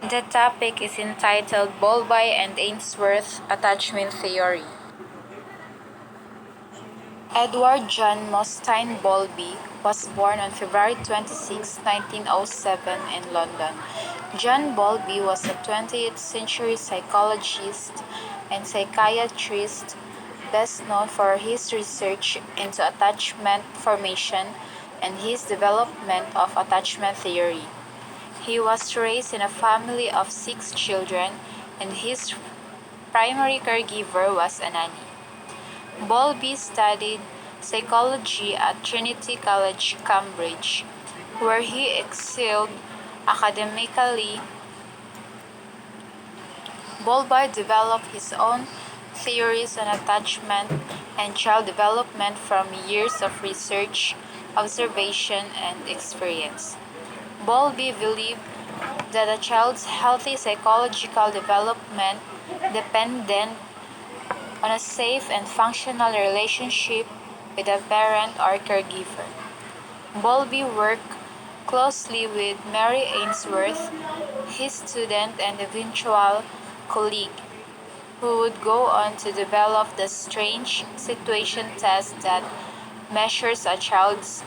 The topic is entitled Bowlby and Ainsworth Attachment Theory. Edward John Mostyn Bowlby was born on February 26, 1907 in London. John Bowlby was a 20th century psychologist and psychiatrist best known for his research into attachment formation and his development of attachment theory. He was raised in a family of 6 children, and his primary caregiver was a nanny. Bowlby studied psychology at Trinity College, Cambridge, where he excelled academically. Bowlby developed his own theories on attachment and child development from years of research, observation, and experience. Bowlby believed that a child's healthy psychological development depended on a safe and functional relationship with a parent or caregiver. Bowlby worked closely with Mary Ainsworth, his student and eventual colleague, who would go on to develop the strange situation test that measures a child's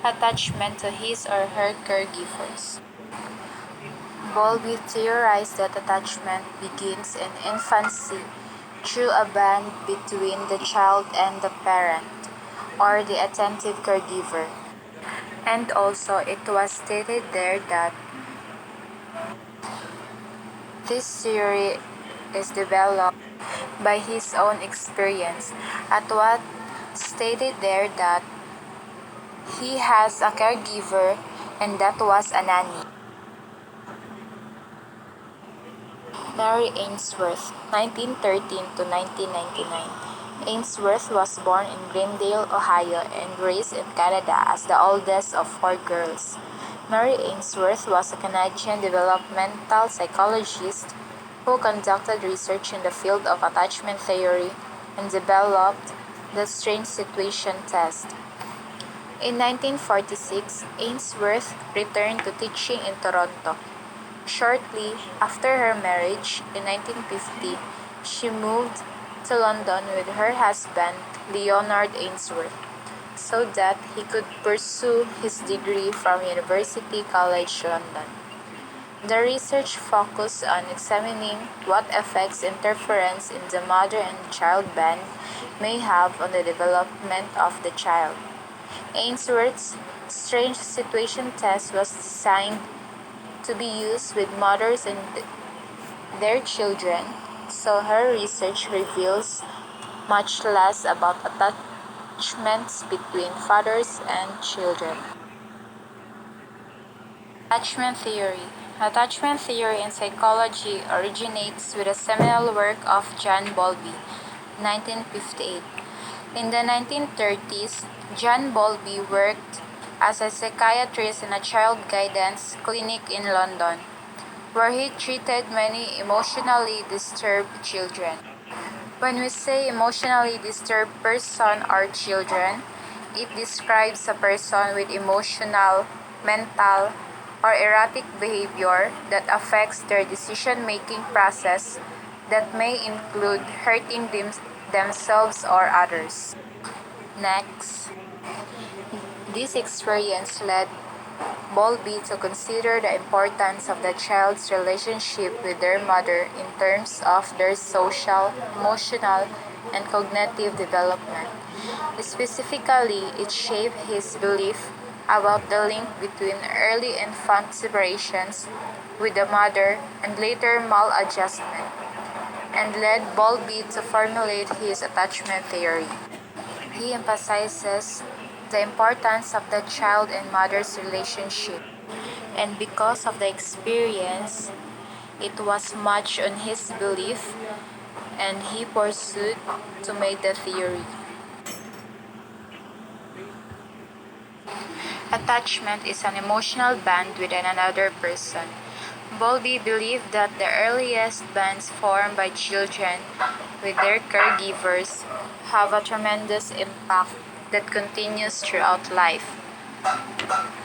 attachment to his or her caregivers. Bowlby theorized that attachment begins in infancy through a bond between the child and the parent, or the attentive caregiver. And also, it was stated there that this theory is developed by his own experience. At what stated there that he has a caregiver and that was a nanny. Mary Ainsworth, 1913 to 1999. Ainsworth was born in Glendale, Ohio, and raised in Canada as the oldest of 4 girls. Mary Ainsworth was a Canadian developmental psychologist who conducted research in the field of attachment theory and developed the strange situation test. In 1946, Ainsworth returned to teaching in Toronto. Shortly after her marriage, in 1950, she moved to London with her husband, Leonard Ainsworth, so that he could pursue his degree from University College London. The research focused on examining what effects interference in the mother and child bond may have on the development of the child. Ainsworth's strange situation test was designed to be used with mothers and their children, so her research reveals much less about attachments between fathers and children. Attachment theory. Attachment theory in psychology originates with a seminal work of John Bowlby, 1958. In the 1930s, John Bowlby worked as a psychiatrist in a child guidance clinic in London, where he treated many emotionally disturbed children. When we say emotionally disturbed person or children, it describes a person with emotional, mental, or erratic behavior that affects their decision-making process that may include hurting themselves or others. Next, this experience led Bowlby to consider the importance of the child's relationship with their mother in terms of their social, emotional, and cognitive development. Specifically, it shaped his belief about the link between early infant separations with the mother and later maladjustment, and led Bowlby to formulate his attachment theory. He emphasizes the importance of the child and mother's relationship, and because of the experience, it was much on his belief, and he pursued to make the theory. Attachment is an emotional bond with another person. Bowlby believed that the earliest bonds formed by children with their caregivers have a tremendous impact that continues throughout life.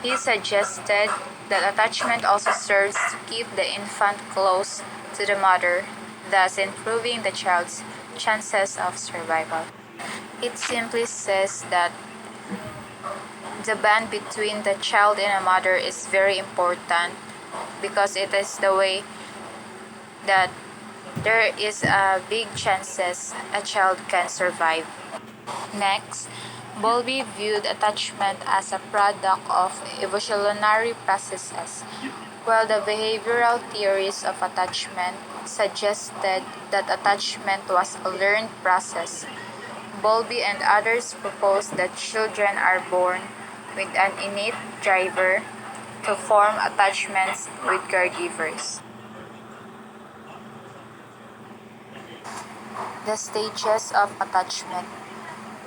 He suggested that attachment also serves to keep the infant close to the mother, thus improving the child's chances of survival. It simply says that the bond between the child and a mother is very important because it is the way that there is a big chances a child can survive. Next, Bowlby viewed attachment as a product of evolutionary processes, while the behavioral theories of attachment suggested that attachment was a learned process. Bowlby and others proposed that children are born with an innate driver to form attachments with caregivers. The stages of attachment.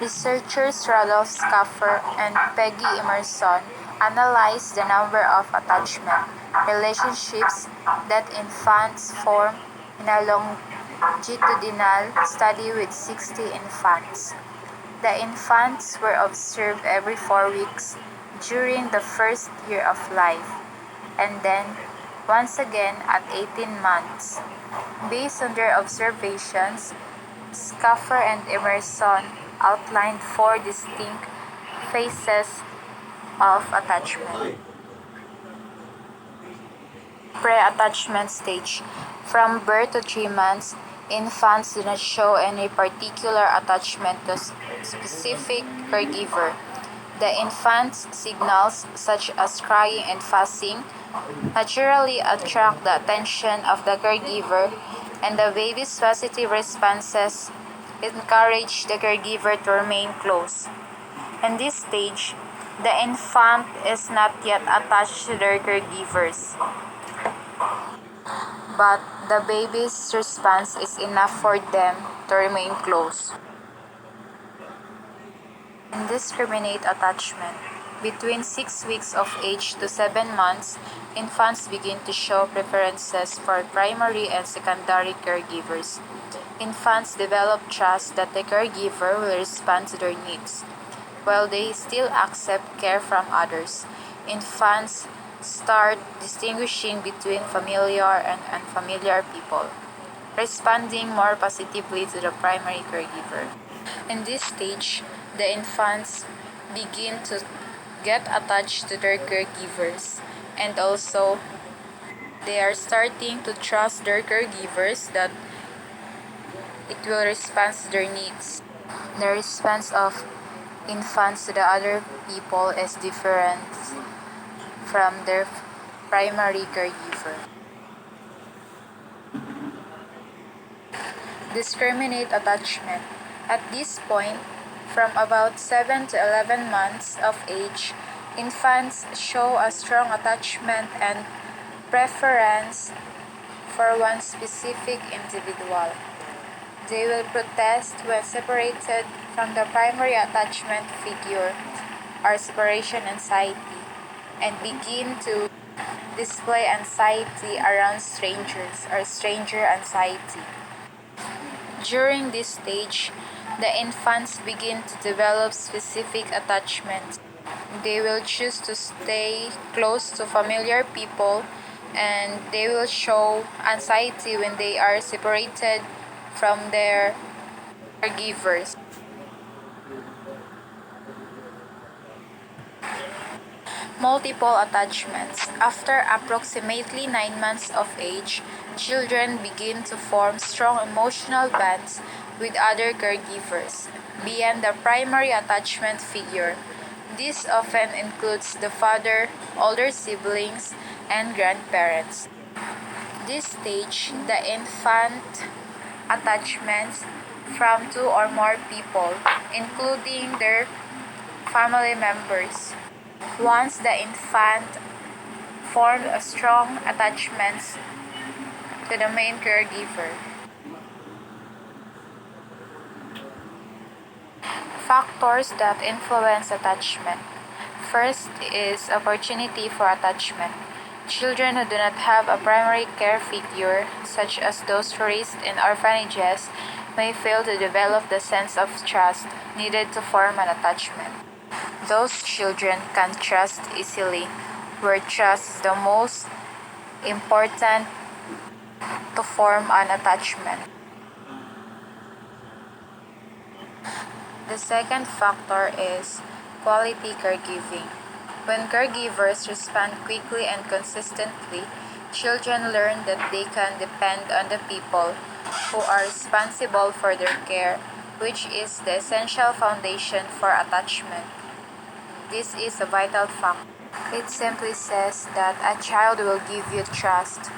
Researchers Rudolf Schaffer and Peggy Emerson analyzed the number of attachment relationships that infants form in a longitudinal study with 60 infants. The infants were observed every 4 weeks during the first year of life, and then once again at 18 months. Based on their observations, Schaffer and Emerson outlined 4 distinct phases of attachment. Pre-attachment stage. From birth to 3 months, infants do not show any particular attachment to specific caregiver. The infant's signals, such as crying and fussing, naturally attract the attention of the caregiver, and the baby's positive responses encourage the caregiver to remain close. In this stage, the infant is not yet attached to their caregivers, but the baby's response is enough for them to remain close. Indiscriminate attachment. Between 6 weeks of age to 7 months, infants begin to show preferences for primary and secondary caregivers. Infants develop trust that the caregiver will respond to their needs, while they still accept care from others. Infants start distinguishing between familiar and unfamiliar people, responding more positively to the primary caregiver. In this stage, the infants begin to get attached to their caregivers, and also they are starting to trust their caregivers that it will respond to their needs. The response of infants to the other people is different from their primary caregiver. Discriminate attachment. At this point, from about 7 to 11 months of age, infants show a strong attachment and preference for one specific individual. They will protest when separated from the primary attachment figure or separation anxiety, and begin to display anxiety around strangers or stranger anxiety. During this stage, the infants begin to develop specific attachments. They will choose to stay close to familiar people, and they will show anxiety when they are separated from their caregivers. Multiple attachments. After approximately 9 months of age, children begin to form strong emotional bonds with other caregivers beyond the primary attachment figure. This often includes the father, older siblings, and grandparents. This stage, the infant attachments from 2 or more people, including their family members. Once the infant formed a strong attachments to the main caregiver. Factors that influence attachment. First is opportunity for attachment. Children who do not have a primary care figure, such as those raised in orphanages, may fail to develop the sense of trust needed to form an attachment. Those children can trust easily, where trust is the most important to form an attachment. The second factor is quality caregiving. When caregivers respond quickly and consistently, children learn that they can depend on the people who are responsible for their care, which is the essential foundation for attachment. This is a vital fact. It simply says that a child will give you trust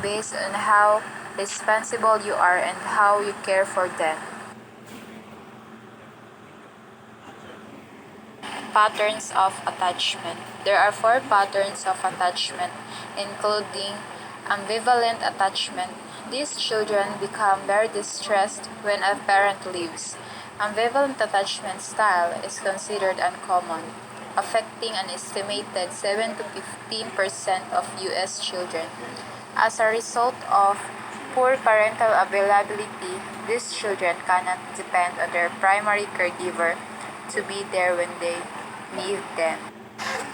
based on how responsible you are and how you care for them. Patterns of attachment. There are four patterns of attachment, including ambivalent attachment. These children become very distressed when a parent leaves. Ambivalent attachment style is considered uncommon, affecting an estimated 7 to 15% of U.S. children. As a result of poor parental availability, these children cannot depend on their primary caregiver to be there when they need them.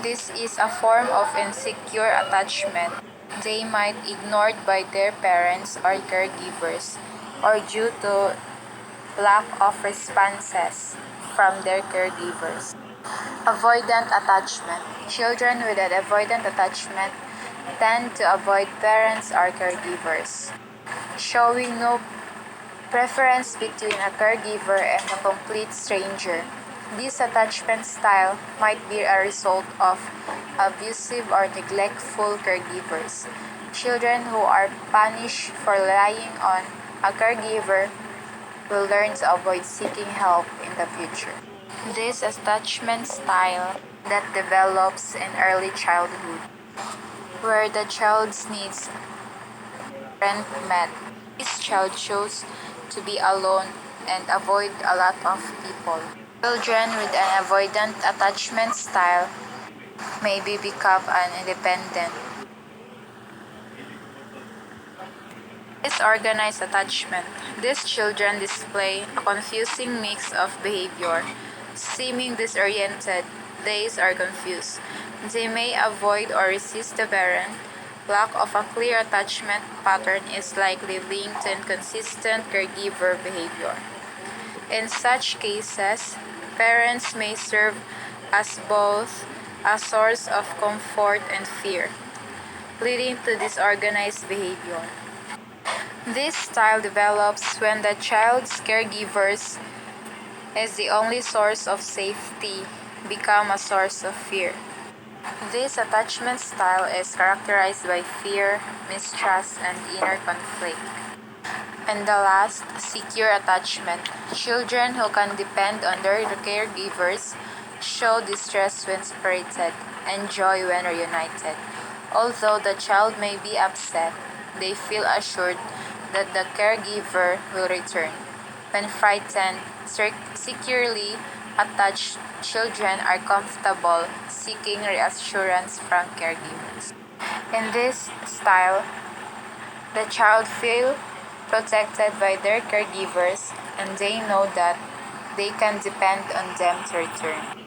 This is a form of insecure attachment. They might be ignored by their parents or caregivers, or due to lack of responses from their caregivers. Avoidant attachment. Children with an avoidant attachment tend to avoid parents or caregivers, showing no preference between a caregiver and a complete stranger. This attachment style might be a result of abusive or neglectful caregivers. Children who are punished for relying on a caregiver will learn to avoid seeking help in the future. This attachment style that develops in early childhood, where the child's needs aren't met. This child chose to be alone and avoid a lot of people. Children with an avoidant attachment style maybe become an independent. Disorganized attachment. These children display a confusing mix of behavior, seeming disoriented, dazed, or confused. They may avoid or resist the parent. Lack of a clear attachment pattern is likely linked to inconsistent caregiver behavior. In such cases, parents may serve as both a source of comfort and fear, leading to disorganized behavior. This style develops when the child's caregivers is the only source of safety, become a source of fear. This attachment style is characterized by fear, mistrust, and inner conflict. And the last, secure attachment. Children who can depend on their caregivers show distress when separated and joy when reunited. Although the child may be upset, they feel assured that the caregiver will return. When frightened, securely attached children are comfortable seeking reassurance from caregivers. In this style, the child feels protected by their caregivers and they know that they can depend on them to return.